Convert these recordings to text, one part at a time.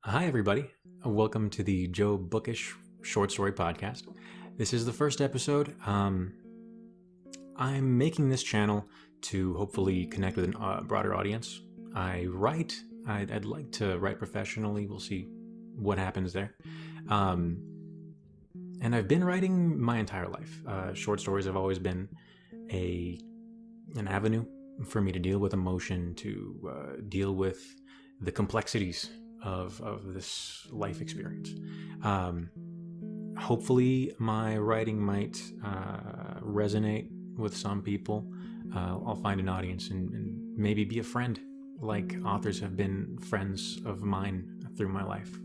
Hi, everybody. Welcome to the Joe Bookish short story podcast. This is the first episode. I'm making this channel to hopefully connect with a broader audience. I write. I'd like to write professionally. We'll see what happens there. And I've been writing my entire life. Short stories have always been an avenue for me to deal with emotion, to deal with the complexities of this life experience. Hopefully my writing might resonate with some people. I'll find an audience and maybe be a friend, like authors have been friends of mine through my life.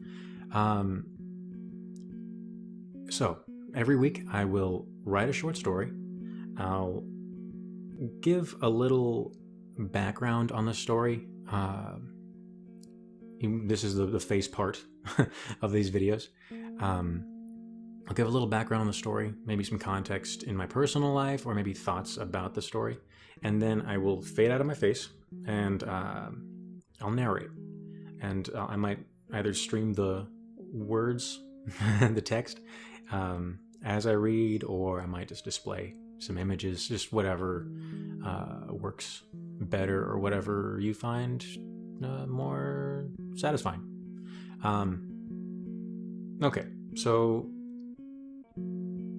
So every week I will write a short story. I'll give a little background on the story. This is the face part of these videos. I'll give a little background on the story, maybe some context in my personal life, or maybe thoughts about the story. And then I will fade out of my face and I'll narrate. And I might either stream the words, the text, as I read, or I might just display some images, just whatever works better or whatever you find more satisfying. Okay, so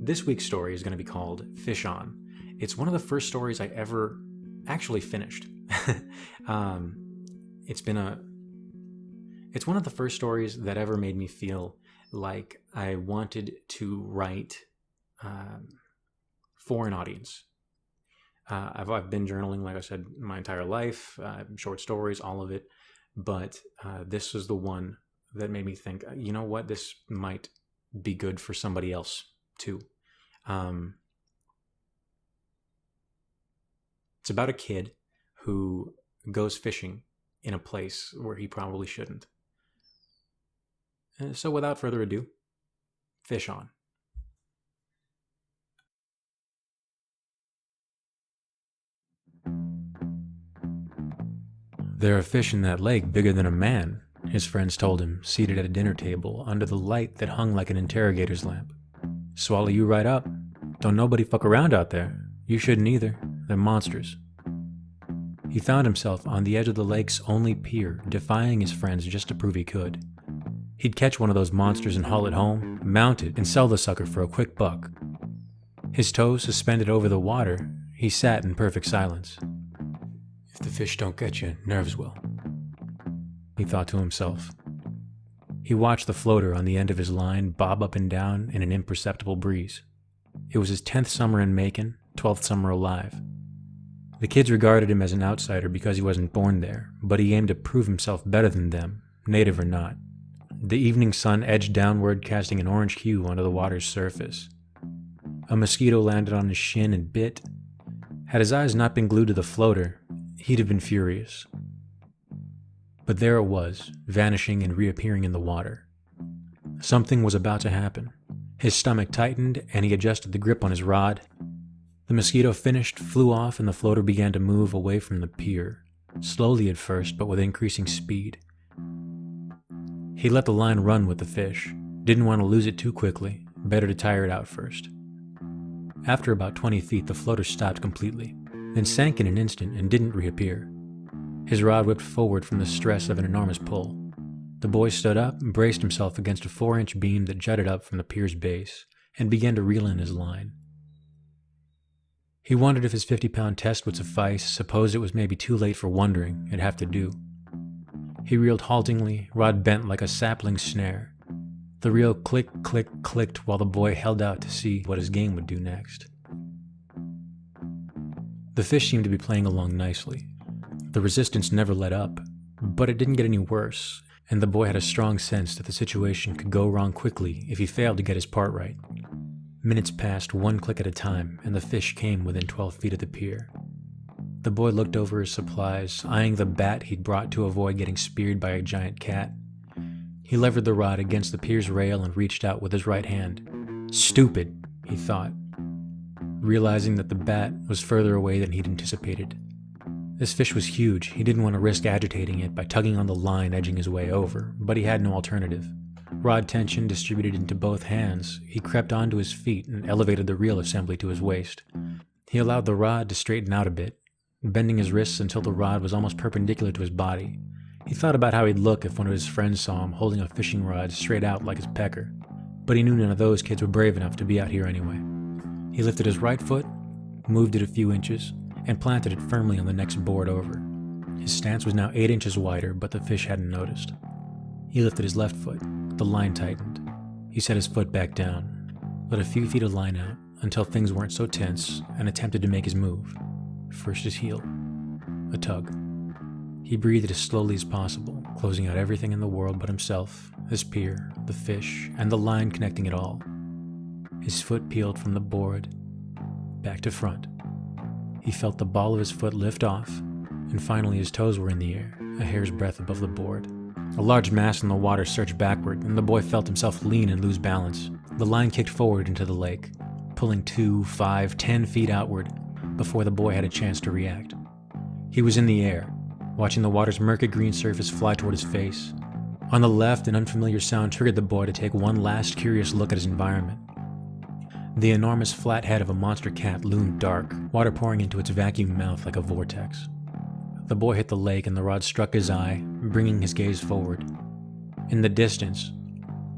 this week's story is going to be called Fish On. It's one of the first stories I ever actually finished. It's one of the first stories that ever made me feel like I wanted to write for an audience. I've been journaling, like I said, my entire life, short stories, all of it. But this was the one that made me think, you know what, this might be good for somebody else too. It's about a kid who goes fishing in a place where he probably shouldn't. So without further ado, Fish On. "There are fish in that lake bigger than a man," his friends told him, seated at a dinner table under the light that hung like an interrogator's lamp. "Swallow you right up. Don't nobody fuck around out there. You shouldn't either. They're monsters." He found himself on the edge of the lake's only pier, defying his friends just to prove he could. He'd catch one of those monsters and haul it home, mount it, and sell the sucker for a quick buck. His toes suspended over the water, he sat in perfect silence. "If the fish don't get you, nerves will," he thought to himself. He watched the floater on the end of his line bob up and down in an imperceptible breeze. It was his 10th summer in Macon, 12th summer alive. The kids regarded him as an outsider because he wasn't born there, but he aimed to prove himself better than them, native or not. The evening sun edged downward, casting an orange hue onto the water's surface. A mosquito landed on his shin and bit. Had his eyes not been glued to the floater, he'd have been furious. But there it was, vanishing and reappearing in the water. Something was about to happen. His stomach tightened, and he adjusted the grip on his rod. The mosquito finished, flew off, and the floater began to move away from the pier, slowly at first, but with increasing speed. He let the line run with the fish. Didn't want to lose it too quickly. Better to tire it out first. After about 20 feet, the floater stopped completely, then sank in an instant and didn't reappear. His rod whipped forward from the stress of an enormous pull. The boy stood up and braced himself against a 4-inch beam that jutted up from the pier's base, and began to reel in his line. He wondered if his 50-pound test would suffice, supposed it was maybe too late for wondering, it'd have to do. He reeled haltingly, rod bent like a sapling snare. The reel click, click, clicked while the boy held out to see what his game would do next. The fish seemed to be playing along nicely. The resistance never let up, but it didn't get any worse, and the boy had a strong sense that the situation could go wrong quickly if he failed to get his part right. Minutes passed, one click at a time, and the fish came within 12 feet of the pier. The boy looked over his supplies, eyeing the bat he'd brought to avoid getting speared by a giant cat. He levered the rod against the pier's rail and reached out with his right hand. Stupid, he thought, realizing that the bat was further away than he'd anticipated. This fish was huge. He didn't want to risk agitating it by tugging on the line edging his way over, but he had no alternative. Rod tension distributed into both hands, he crept onto his feet and elevated the reel assembly to his waist. He allowed the rod to straighten out a bit, bending his wrists until the rod was almost perpendicular to his body. He thought about how he'd look if one of his friends saw him holding a fishing rod straight out like his pecker, but he knew none of those kids were brave enough to be out here anyway. He lifted his right foot, moved it a few inches, and planted it firmly on the next board over. His stance was now 8 inches wider, but the fish hadn't noticed. He lifted his left foot. The line tightened. He set his foot back down, let a few feet of line out until things weren't so tense, and attempted to make his move. First his heel. A tug. He breathed as slowly as possible, closing out everything in the world but himself, his pier, the fish, and the line connecting it all. His foot peeled from the board, back to front. He felt the ball of his foot lift off, and finally his toes were in the air, a hair's breadth above the board. A large mass in the water surged backward, and the boy felt himself lean and lose balance. The line kicked forward into the lake, pulling 2, 5, 10 feet outward before the boy had a chance to react. He was in the air, watching the water's murky green surface fly toward his face. On the left, an unfamiliar sound triggered the boy to take one last curious look at his environment. The enormous flat head of a monster cat loomed dark, water pouring into its vacuum mouth like a vortex. The boy hit the lake and the rod struck his eye, bringing his gaze forward. In the distance,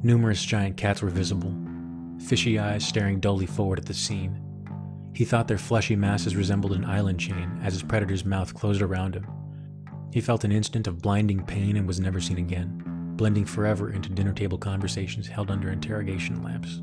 numerous giant cats were visible, fishy eyes staring dully forward at the scene. He thought their fleshy masses resembled an island chain as his predator's mouth closed around him. He felt an instant of blinding pain and was never seen again, blending forever into dinner table conversations held under interrogation lamps.